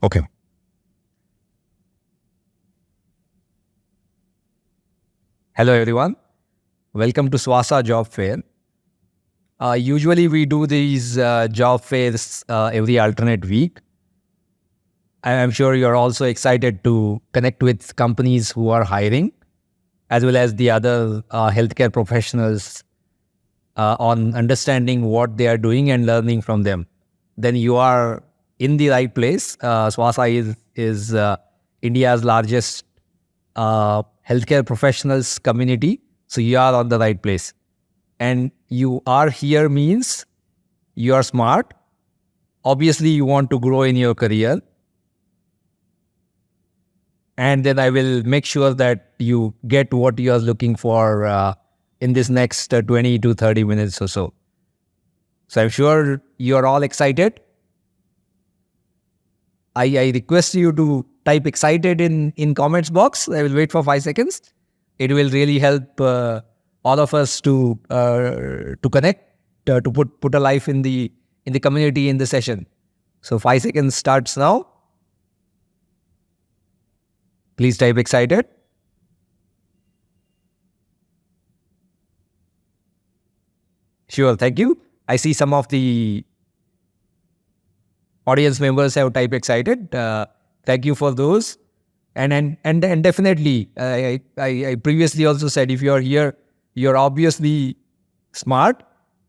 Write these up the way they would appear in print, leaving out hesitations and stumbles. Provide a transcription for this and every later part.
Okay. Hello, everyone. Welcome to Swasa Job Fair. Usually, we do these job fairs every alternate week. I'm sure you're also excited to connect with companies who are hiring, as well as the other healthcare professionals on understanding what they are doing and learning from them. Then you are in the right place. Swasa is India's largest healthcare professionals community. So you are on the right place. And you are here means you are smart. Obviously, you want to grow in your career. And then I will make sure that you get what you are looking for in this next 20 to 30 minutes or so. So I'm sure you're all excited. I request you to type excited in comments box. I will wait for 5 seconds. It will really help all of us to connect, to put a life in the community in the session. So 5 seconds starts now. Please type excited. Sure, thank you. I see some of the audience members have typed excited. Thank you for those. And definitely, I previously also said, if you're here, you're obviously smart.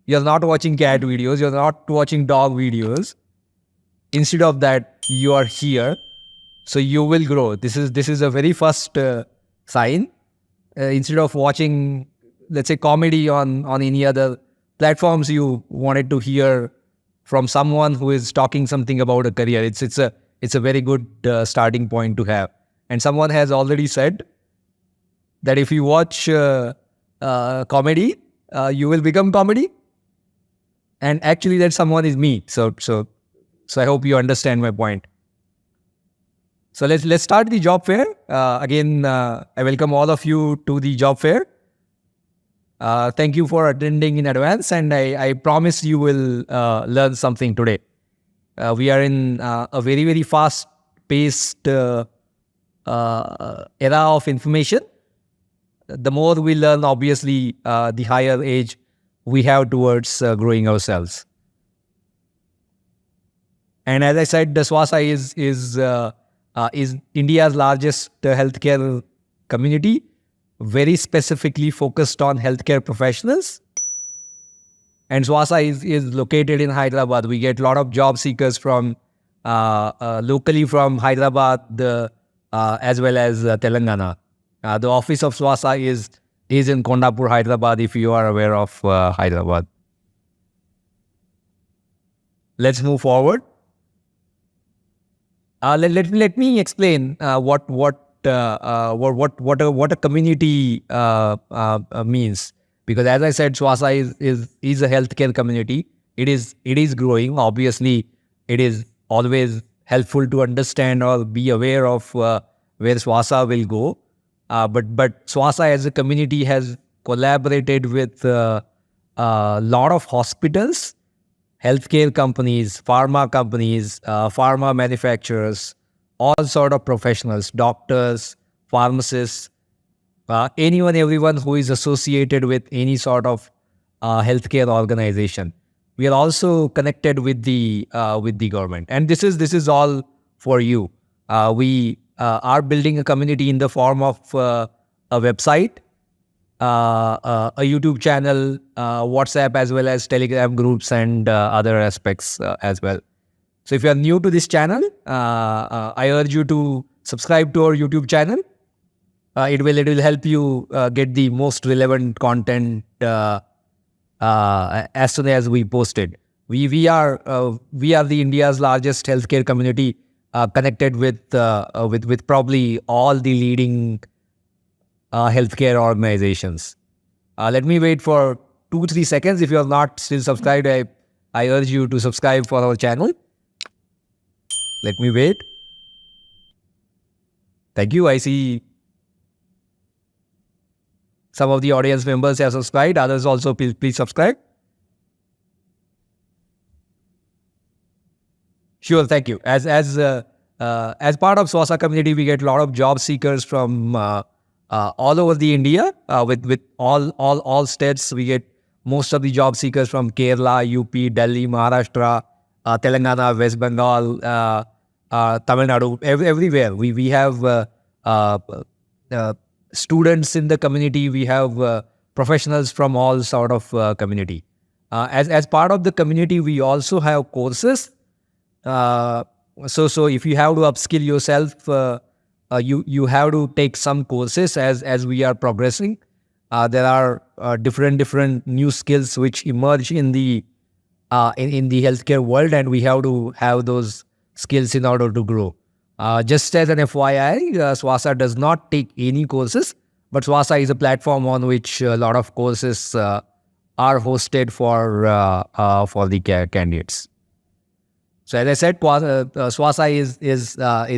You're not watching cat videos. You're not watching dog videos. Instead of that, you are here. So you will grow. This is a very first sign. Instead of watching, let's say, comedy on any other platforms, you wanted to hear from someone who is talking something about a career. It's a very good starting point to have. And someone has already said that if you watch comedy, you will become comedy. And actually, that someone is me. So I hope you understand my point. So let's start the job fair. Again, I welcome all of you to the job fair. Thank you for attending in advance, and I promise you will learn something today. We are in a very, very fast-paced era of information. The more we learn, obviously, the higher age we have towards growing ourselves. And as I said, the Swasa is India's largest healthcare community, very specifically focused on healthcare professionals. And Swasa is located in Hyderabad. We get a lot of job seekers from locally from Hyderabad as well as Telangana. The office of Swasa is in Kondapur, Hyderabad, if you are aware of Hyderabad. Let's move forward. Let me explain what a community means. Because as I said, Swasa is a healthcare community. It is growing. Obviously, it is always helpful to understand or be aware of where Swasa will go. But Swasa as a community has collaborated with a lot of hospitals, healthcare companies, pharma manufacturers, all sort of professionals, doctors, pharmacists, everyone who is associated with any sort of healthcare organization. We are also connected with the government, and this is all for you. We are building a community in the form of a website, a YouTube channel, WhatsApp, as well as Telegram groups and other aspects as well. So if you are new to this channel, I urge you to subscribe to our YouTube channel. It will help you get the most relevant content as soon as we post it. We are the India's largest healthcare community, connected with probably all the leading healthcare organizations. Let me wait for 2-3 seconds. If you are not still subscribed, I urge you to subscribe for our channel. Let me wait. Thank you. I see some of the audience members have subscribed. Others also, please subscribe. Sure, thank you. As As part of Swasa community, we get a lot of job seekers from all over the India. With all states, we get most of the job seekers from Kerala, UP, Delhi, Maharashtra, Telangana, West Bengal, Tamil Nadu, everywhere. We have students in the community. We have professionals from all sort of community. As part of the community, we also have courses. So if you have to upskill yourself, you have to take some courses as we are progressing. There are different new skills which emerge in the healthcare world, and we have to have those skills in order to grow. Just as an FYI, Swasa does not take any courses, but Swasa is a platform on which a lot of courses are hosted for the candidates. So as I said, Swasa is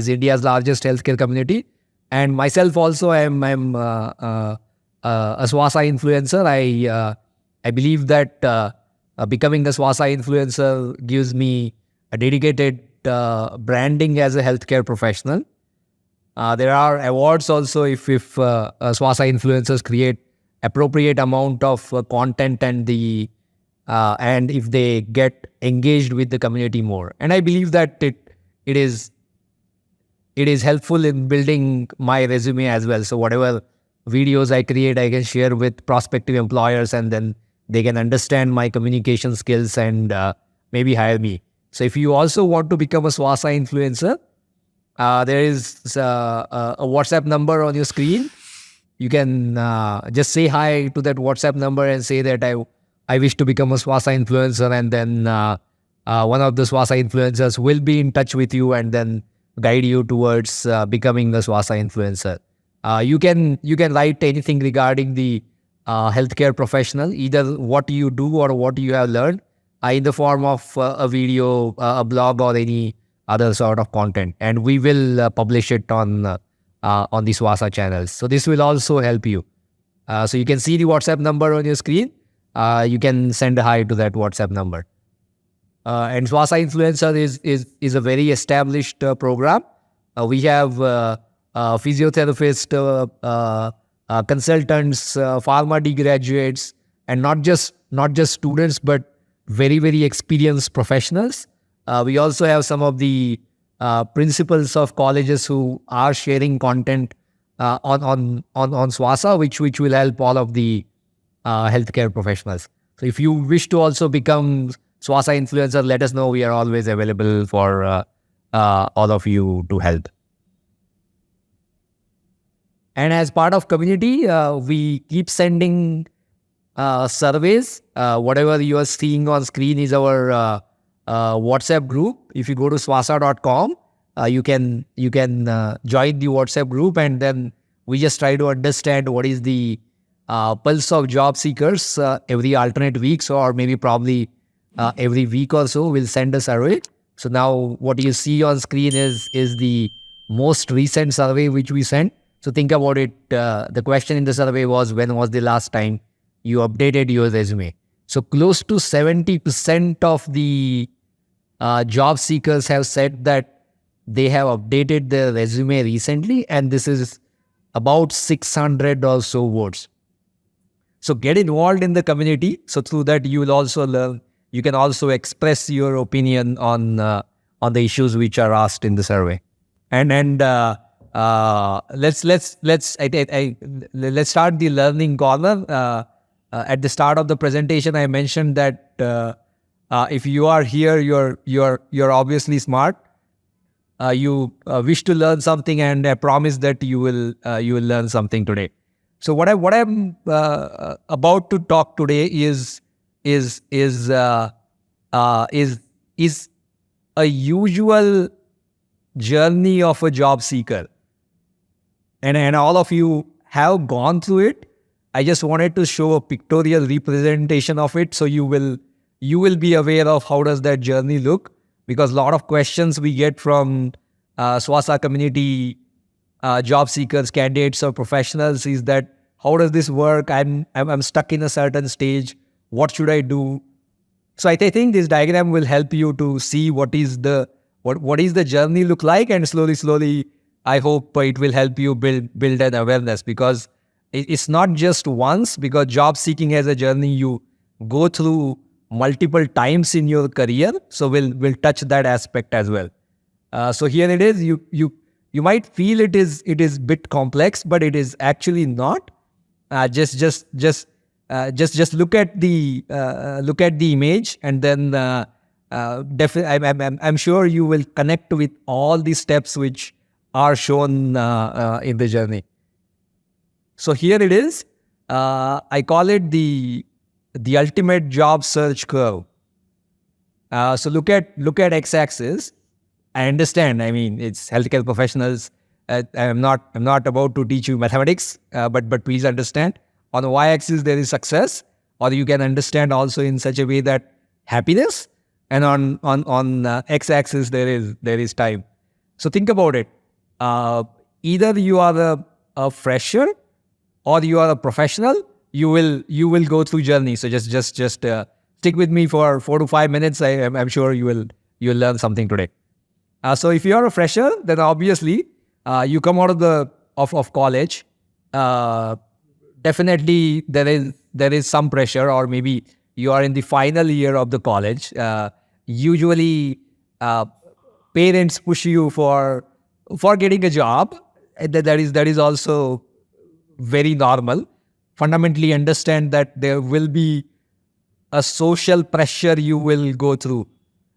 India's largest healthcare community, and myself also I'm a Swasa influencer. I believe that becoming a Swasa influencer gives me a dedicated branding as a healthcare professional. There are awards also if Swasa influencers create appropriate amount of content and if they get engaged with the community more. And I believe that it is helpful in building my resume as well. So whatever videos I create, I can share with prospective employers, and then they can understand my communication skills and maybe hire me. So if you also want to become a Swasa influencer, there is a WhatsApp number on your screen. You can just say hi to that WhatsApp number and say that I wish to become a Swasa influencer, and then one of the Swasa influencers will be in touch with you and then guide you towards becoming a Swasa influencer. You can write anything regarding the healthcare professional, either what you do or what you have learned, in the form of a video, a blog, or any other sort of content, and we will publish it on the Swasa channels. So this will also help you. So you can see the WhatsApp number on your screen. You can send a hi to that WhatsApp number. And Swasa Influencer is a very established program. We have physiotherapists, consultants, pharma graduates, and not just students, but very experienced professionals. We also have some of the principals of colleges who are sharing content on Swasa, which will help all of the healthcare professionals. So if you wish to also become Swasa influencer, let us know. We are always available for all of you to help. And as part of community, we keep sending surveys. Whatever you are seeing on screen is our WhatsApp group. If you go to swasa.com, you can join the WhatsApp group, and then we just try to understand what is the pulse of job seekers every alternate weeks, or maybe probably every week or so. We'll send a survey. So now what you see on screen is the most recent survey which we sent. So think about it. The question in the survey was, when was the last time you updated your resume? So close to 70% of the job seekers have said that they have updated their resume recently, and this is about 600 or so votes. So get involved in the community. So through that, you will also learn. You can also express your opinion on the issues which are asked in the survey. And let's start the learning corner. At the start of the presentation, I mentioned that if you are here, you're obviously smart. You wish to learn something, and I promise that you will learn something today. So what I'm about to talk today is a usual journey of a job seeker, and all of you have gone through it. I just wanted to show a pictorial representation of it, so you will be aware of how does that journey look, because a lot of questions we get from Swasa community job seekers, candidates, or professionals is that, how does this work? I'm stuck in a certain stage. What should I do? So I think this diagram will help you to see what is the what is the journey look like, and slowly, I hope it will help you build an awareness, because it's not just once, because job seeking as a journey you go through multiple times in your career. So we'll touch that aspect as well. So here it is. You might feel it is bit complex, but it is actually not. Just look at the image, and then I'm sure you will connect with all the steps which are shown in the journey. So here it is. I call it the ultimate job search curve. So look at x-axis. I understand. I mean, it's healthcare professionals. I'm not about to teach you mathematics, but please understand. On the y-axis there is success, or you can understand also in such a way that happiness, and on x-axis there is time. So think about it. Either you are a fresher or you are a professional. You will go through journey. So just stick with me for 4 to 5 minutes. I'm sure you'll learn something today. So if you are a fresher, then obviously you come out of college. Definitely there is some pressure, or maybe you are in the final year of the college. Usually parents push you for getting a job. That is also very normal. Fundamentally understand that there will be a social pressure you will go through.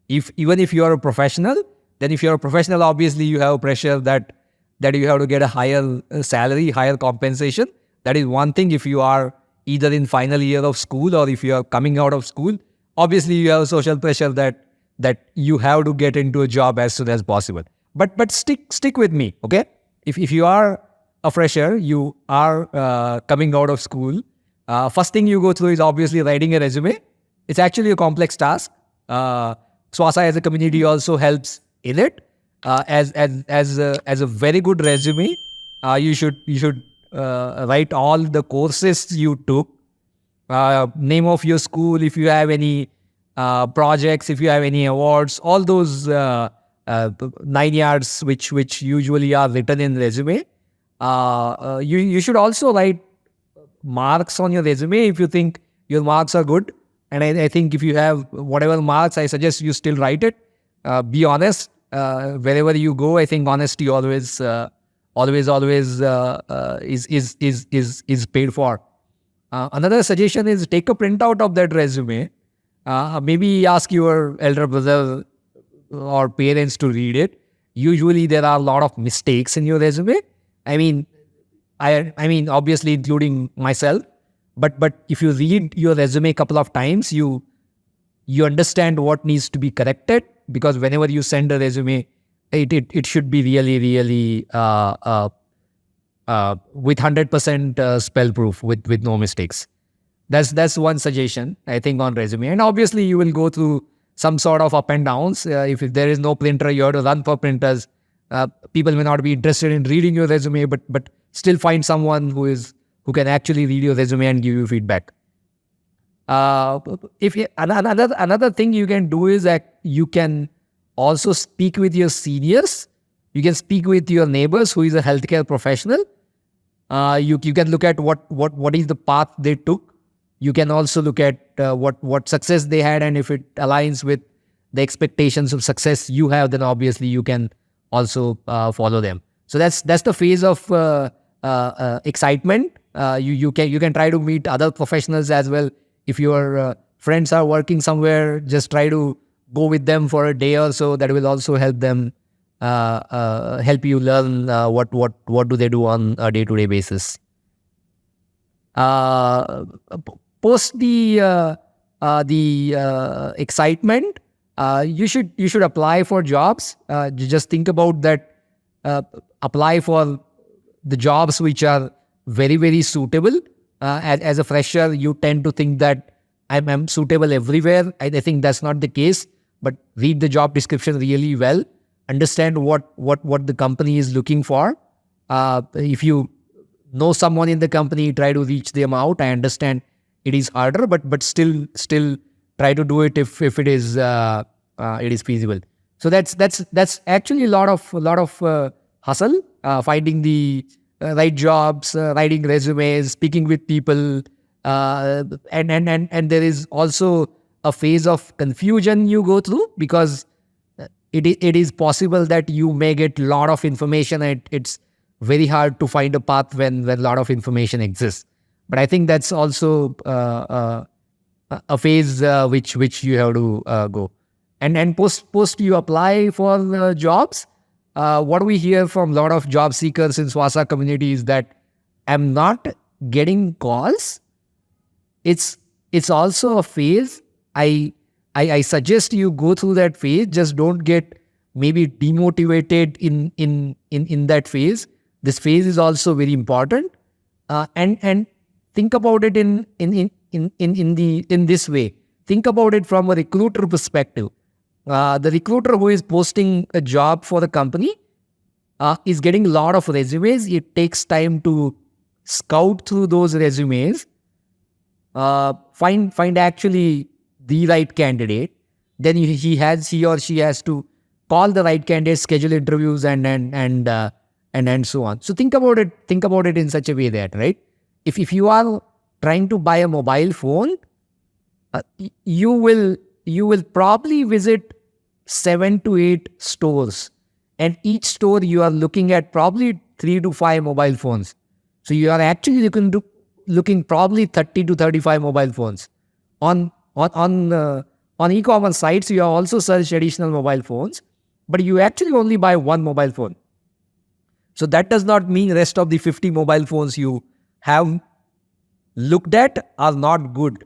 Even if you are a professional, then if you're a professional, obviously you have pressure that you have to get a higher salary, higher compensation. That is one thing. If you are either in final year of school or if you are coming out of school, obviously you have social pressure that you have to get into a job as soon as possible. But stick with me, okay? If you are a fresher, you are coming out of school, first thing you go through is obviously writing a resume. It's actually a complex task. Swasa as a community also helps in it. As a very good resume, you should write all the courses you took, name of your school, if you have any projects, if you have any awards, all those 9 yards which usually are written in resume. You should also write marks on your resume if you think your marks are good. And I think if you have whatever marks, I suggest you still write it. Be honest. Wherever you go, I think honesty always is paid for. Another suggestion is take a printout of that resume. Maybe ask your elder brother or parents to read it. Usually there are a lot of mistakes in your resume. I mean, obviously including myself. But if you read your resume a couple of times, you understand what needs to be corrected, because whenever you send a resume, it should be really with 100% spell proof with no mistakes. That's one suggestion, I think, on resume. And obviously you will go through some sort of up and downs. If there is no printer, you have to run for printers. People may not be interested in reading your resume, but still find someone who can actually read your resume and give you feedback. Another thing you can do is that you can also speak with your seniors. You can speak with your neighbors who is a healthcare professional. You can look at what is the path they took. You can also look at what success they had, and if it aligns with the expectations of success you have, then obviously you can also follow them. So that's the phase of excitement. You can try to meet other professionals as well. If your friends are working somewhere, just try to go with them for a day or so. That will also help them help you learn what do they do on a day-to-day basis. Post the excitement, you should apply for jobs. Just think about that. Apply for the jobs which are very suitable. As a fresher, you tend to think that I'm suitable everywhere. I think that's not the case. But read the job description really well. Understand what the company is looking for. If you know someone in the company, try to reach them out. I understand it is harder, but still try to do it if it is feasible. So that's actually a lot of hustle, finding the right jobs, writing resumes, speaking with people, and there is also a phase of confusion you go through, because it is possible that you may get a lot of information and it's very hard to find a path when a lot of information exists. But I think that's also a phase which you have to go. And post you apply for jobs, what we hear from a lot of job seekers in Swasa community is that I'm not getting calls. It's also a phase. I suggest you go through that phase. Just don't get maybe demotivated in that phase. This phase is also very important, and think about it in this way. Think about it from a recruiter perspective. The recruiter who is posting a job for the company is getting a lot of resumes. It takes time to scout through those resumes, find actually the right candidate. Then he or she has to call the right candidate, schedule interviews, and so on. So think about it in such a way that, right, if you are trying to buy a mobile phone, you will probably visit 7 to 8 stores, and each store you are looking at probably 3 to 5 mobile phones. So you are actually looking probably 30 to 35 mobile phones. On e-commerce sites, you also search additional mobile phones, but you actually only buy one mobile phone. So that does not mean rest of the 50 mobile phones you have looked at are not good.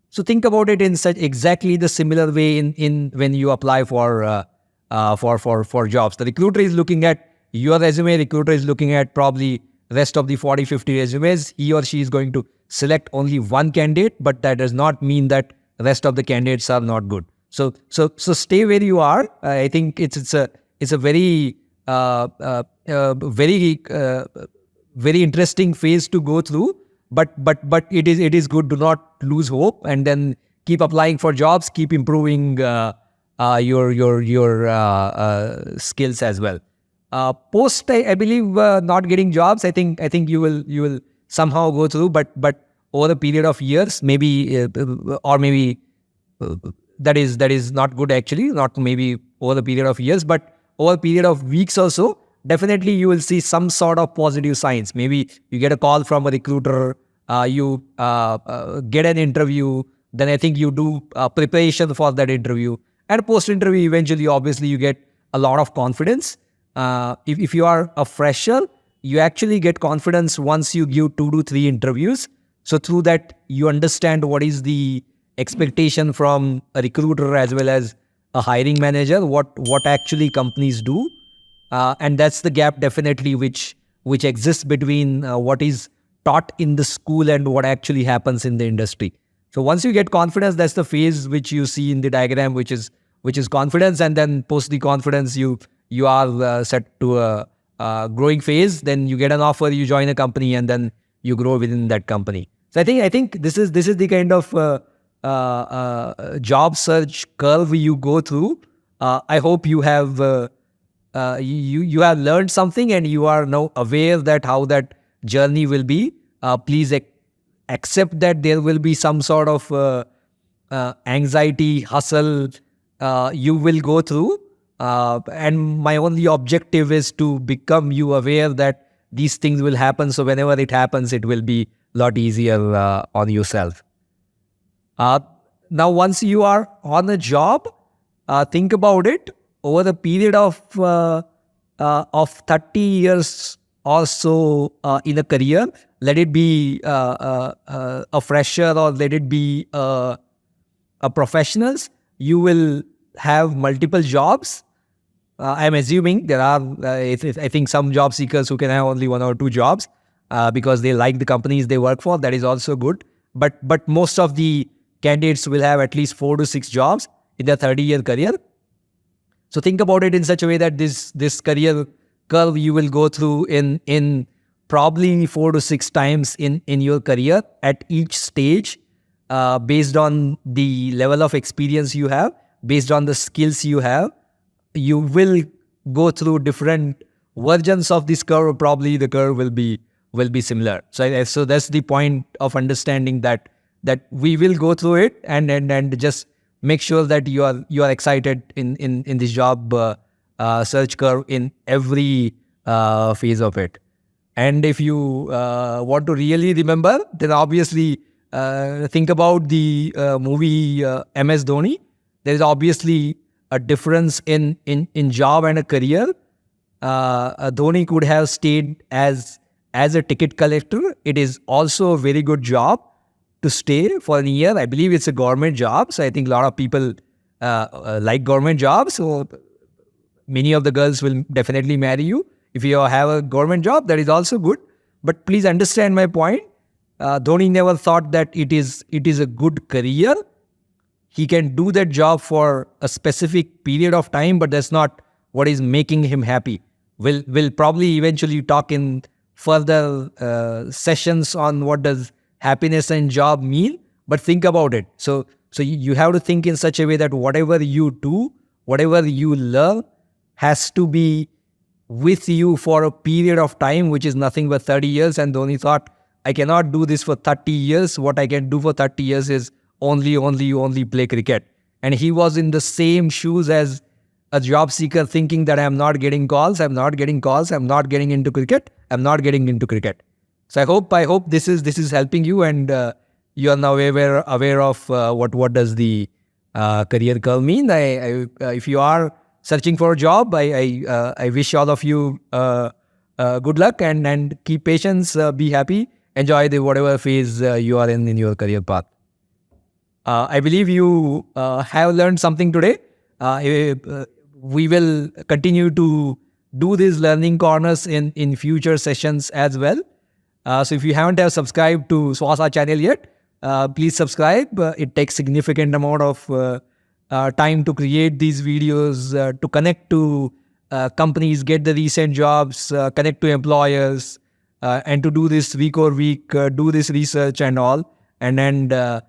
So think about it in such exactly the similar way in when you apply for jobs. The recruiter is looking at your resume. Recruiter is looking at probably rest of the 40, 50 resumes. He or she is going to select only one candidate, but that does not mean that rest of the candidates are not good. So stay where you are. I think it's a very very interesting phase to go through. But it is good. Do not lose hope, and then keep applying for jobs. Keep improving your skills as well. Post, I believe, not getting jobs, I think you will somehow go through, but over a period of years, maybe or maybe that is not good actually. Not maybe over a period of years, but over a period of weeks or so, definitely you will see some sort of positive signs. Maybe you get a call from a recruiter, you get an interview, then I think you do preparation for that interview, and post-interview eventually, obviously, you get a lot of confidence. If you are a fresher, you actually get confidence once you give 2 to 3 interviews. So through that, you understand what is the expectation from a recruiter as well as a hiring manager, what actually companies do. And that's the gap definitely which exists between what is taught in the school and what actually happens in the industry. So once you get confidence, that's the phase which you see in the diagram, which is confidence, and then post the confidence, you are set to a growing phase. Then you get an offer, you join a company, and then you grow within that company. So I think this is the kind of job search curve you go through. I hope you have you have learned something, and you are now aware that how that journey will be. Please accept that there will be some sort of anxiety, hustle you will go through. And my only objective is to become you aware that these things will happen. So whenever it happens, it will be a lot easier on yourself. Now, once you are on a job, think about it over the period of 30 years or so in a career. Let it be a fresher or let it be a professionals. You will have multiple jobs. I'm assuming there are, I think, some job seekers who can have only 1 or 2 jobs because they like the companies they work for. That is also good. But most of the candidates will have at least 4 to 6 jobs in their 30-year career. So think about it in such a way that this career curve you will go through in probably 4 to 6 times in your career at each stage, based on the level of experience you have, based on the skills you have, you will go through different versions of this curve. Probably the curve will be similar. So that's the point of understanding that we will go through it, and just make sure that you are excited in this job search curve in every phase of it. And if you want to really remember, then obviously think about the movie MS Dhoni. There is obviously a difference in job and a career. Dhoni could have stayed as a ticket collector. It is also a very good job to stay for a year. I believe it's a government job, so I think a lot of people like government jobs. So many of the girls will definitely marry you. If you have a government job, that is also good. But please understand my point. Dhoni never thought that it is a good career. He can do that job for a specific period of time, but that's not what is making him happy. We'll probably eventually talk in further sessions on what does happiness and job mean. But think about it. So you have to think in such a way that whatever you do, whatever you learn, has to be with you for a period of time, which is nothing but 30 years. And Dhoni thought, I cannot do this for 30 years. What I can do for 30 years is only play cricket. And he was in the same shoes as a job seeker, thinking that I'm not getting calls, I'm not getting into cricket. So I hope this is helping you, and you are now aware of what does the career curve mean. If you are searching for a job, I wish all of you good luck, and keep patience, be happy, enjoy the whatever phase you are in your career path. I believe you have learned something today. We will continue to do these learning corners in future sessions as well. So if you haven't subscribed to Swasa channel yet, please subscribe. It takes significant amount of time to create these videos, to connect to companies, get the recent jobs, connect to employers, and to do this week over week, do this research and all. And then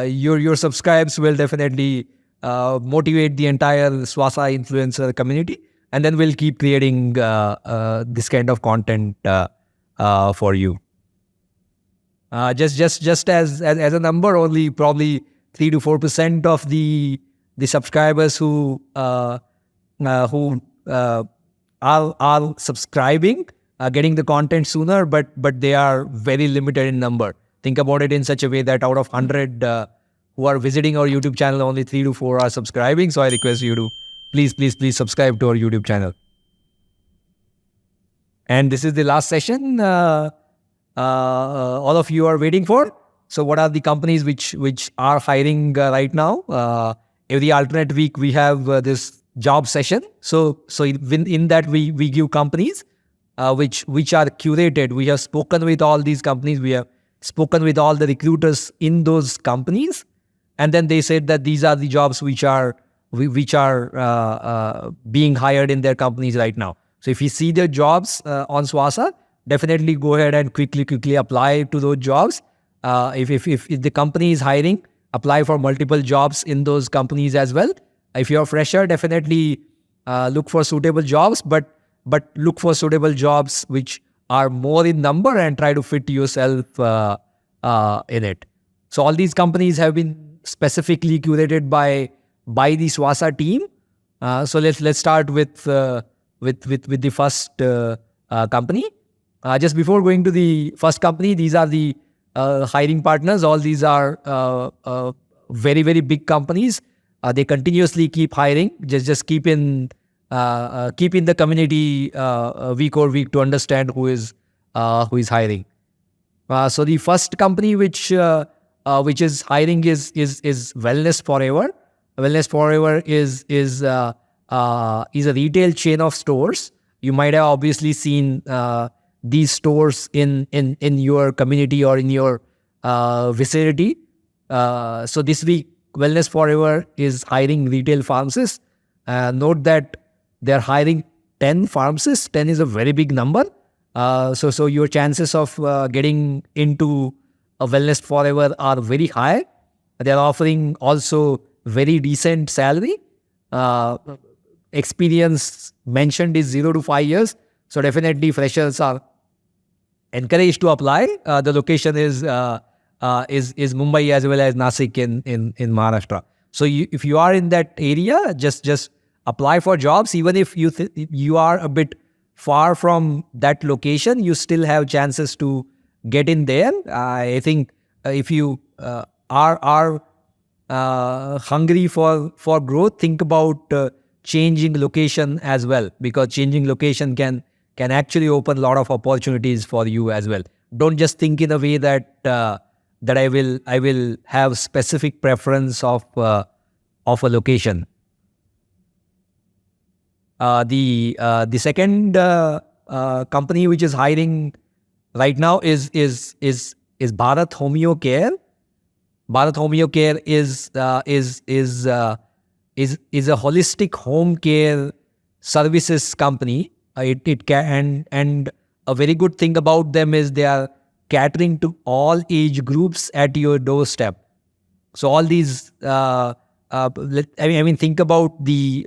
your subscribes will definitely motivate the entire Swasa influencer community, and then we'll keep creating this kind of content for you. Just as a number, only probably 3 to 4% of the subscribers who are subscribing are getting the content sooner, but they are very limited in number. Think about it in such a way that out of 100 who are visiting our YouTube channel, only 3 to 4 are subscribing. So I request you to please subscribe to our YouTube channel. And this is the last session all of you are waiting for. So what are the companies which are hiring right now? Every alternate week we have this job session. So in that we give companies which are curated. We have spoken with all these companies. We have spoken with all the recruiters in those companies, and then they said that these are the jobs which are being hired in their companies right now. So if you see the jobs on Swasa, definitely go ahead and quickly apply to those jobs. If the company is hiring, apply for multiple jobs in those companies as well. If you're a fresher, definitely look for suitable jobs, but look for suitable jobs which are more in number, and try to fit yourself in it. So all these companies have been specifically curated by the Swasa team. So let's start with the first company. Just before going to the first company, these are the hiring partners. All these are very, very big companies. They continuously keep hiring. Just keep in the community week over week to understand who is hiring. So the first company which is hiring is Wellness Forever. Wellness Forever is a retail chain of stores. You might have obviously seen these stores in your community or in your vicinity. So this week, Wellness Forever is hiring retail pharmacists. Note that they're hiring 10 pharmacists. 10 is a very big number. So your chances of getting into a Wellness Forever are very high. They're offering also very decent salary. experience mentioned is 0 to 5 years. So definitely freshers are encouraged to apply. The location is Mumbai as well as Nasik in Maharashtra. So if you are in that area, just apply for jobs. Even if you are a bit far from that location, you still have chances to get in there. I think if you are hungry for growth, think about changing location as well, because changing location can actually open a lot of opportunities for you as well. Don't just think in a way that I will have specific preference of a location. The second company which is hiring right now is Bharat Homeo Care. Bharat Homeo Care is a holistic home care services company. It can, and a very good thing about them is they are catering to all age groups at your doorstep. So all these, think about the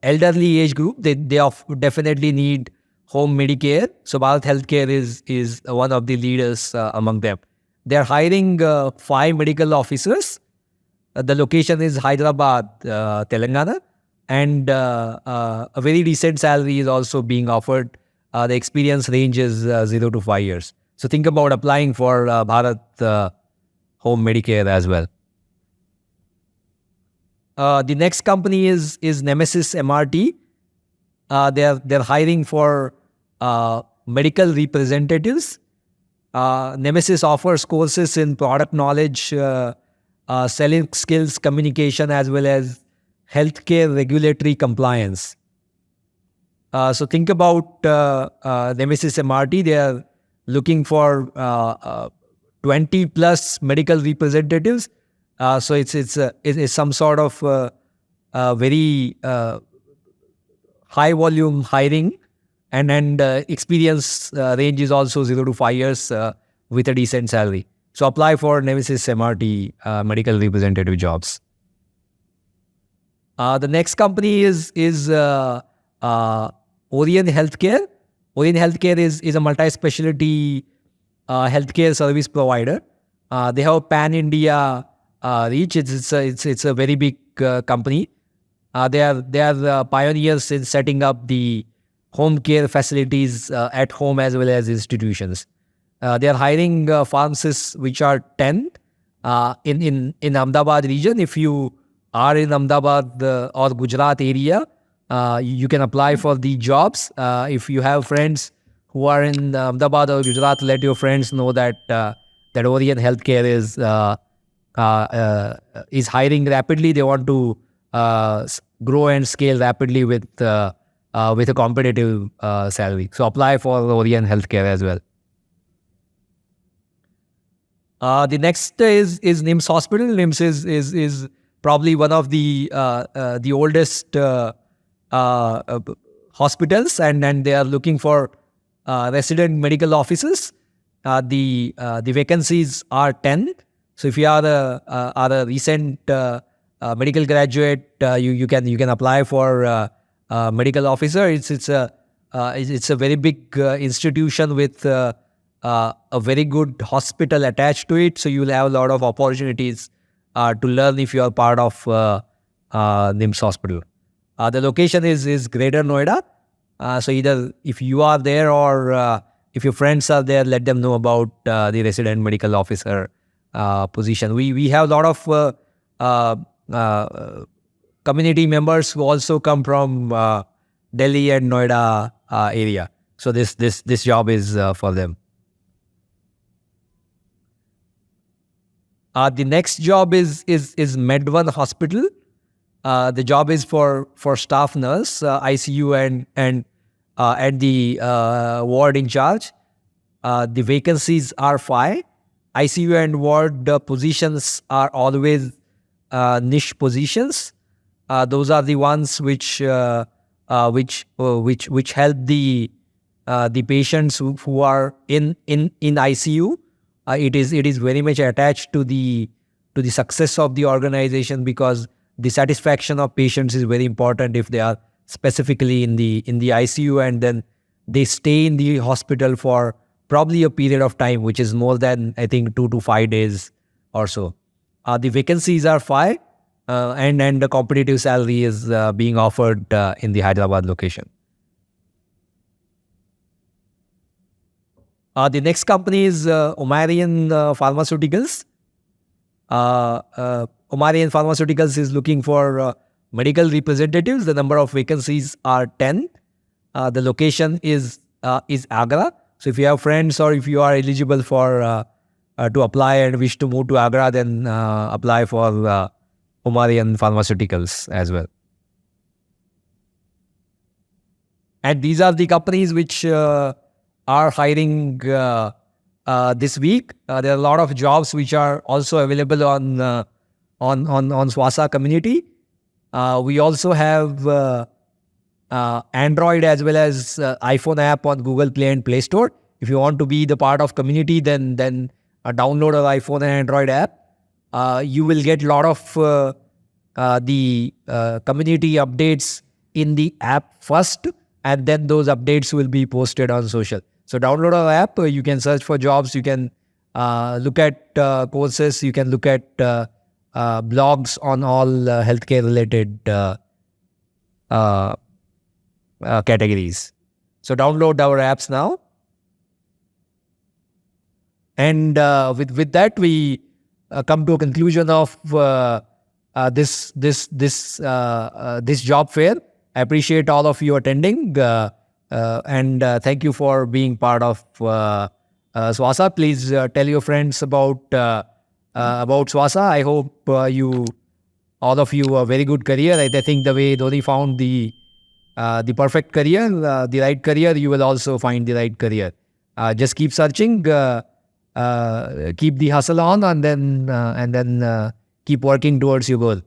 elderly age group. They definitely need home Medicare. So Bharat Healthcare is one of the leaders among them. They are hiring 5 medical officers. The location is Hyderabad, Telangana, and a very decent salary is also being offered. The experience range is 0 to 5 years. So think about applying for Bharat Home Medicare as well. The next company is Nemesis MRT. They're hiring for medical representatives. Nemesis offers courses in product knowledge, selling skills, communication, as well as healthcare regulatory compliance. So think about Nemesis MRT. They are looking for 20 plus medical representatives. So it's some sort of very high volume hiring, and experience range is also 0 to 5 years with a decent salary. So apply for Nemesis MRT medical representative jobs. The next company is Orion Healthcare. Orion Healthcare is a multi-specialty healthcare service provider. They have pan-India reach. It's a very big company. They are pioneers in setting up the home care facilities at home as well as institutions. They are hiring pharmacists, which are 10 in Ahmedabad region. If you are in Ahmedabad or Gujarat area, you can apply for the jobs. If you have friends who are in Ahmedabad or Gujarat, let your friends know that Orion Healthcare is hiring rapidly. They want to grow and scale rapidly with a competitive salary. So apply for Orion Healthcare as well. The next is NIMS Hospital. NIMS is probably one of the oldest hospitals, and they are looking for resident medical officers. The vacancies are 10. So if you are a recent medical graduate, you can apply for medical officer. It's a very big institution with a very good hospital attached to it. So you will have a lot of opportunities to learn if you are part of NIMS Hospital. The location is Greater Noida. So either if you are there or if your friends are there, let them know about the resident medical officer position. We have a lot of community members who also come from Delhi and Noida area. So this job is for them. The next job is Medone Hospital. The job is for staff nurse, ICU and the ward in charge. The vacancies are 5. ICU and ward positions are always niche positions. Those are the ones which help the patients who are in ICU. It is very much attached to the success of the organization, because the satisfaction of patients is very important if they are specifically in the ICU, and then they stay in the hospital for probably a period of time which is more than, I think, 2 to 5 days or so. The vacancies are 5, and the competitive salary is being offered in the Hyderabad location. The next company is Omarion Pharmaceuticals. Omarion Pharmaceuticals is looking for medical representatives. The number of vacancies are 10. The location is Agra. So if you have friends or if you are eligible for to apply and wish to move to Agra, then apply for Omarion Pharmaceuticals as well. And these are the companies which are hiring this week. There are a lot of jobs which are also available on Swasa community. We also have Android as well as iPhone app on Google Play and Play Store. If you want to be the part of community, then download our iPhone and Android app. You will get a lot of the community updates in the app first, and then those updates will be posted on social. So download our app. You can search for jobs. You can look at courses. You can look at blogs on all healthcare related categories. So download our apps now. And with that, we come to a conclusion of this job fair. I appreciate all of you attending, and thank you for being part of Swasa. Please tell your friends about Swasa. I hope all of you a very good career. I think the way Dhoni found the perfect career, the right career, you will also find the right career. Just keep searching, keep the hustle on, and then keep working towards your goal.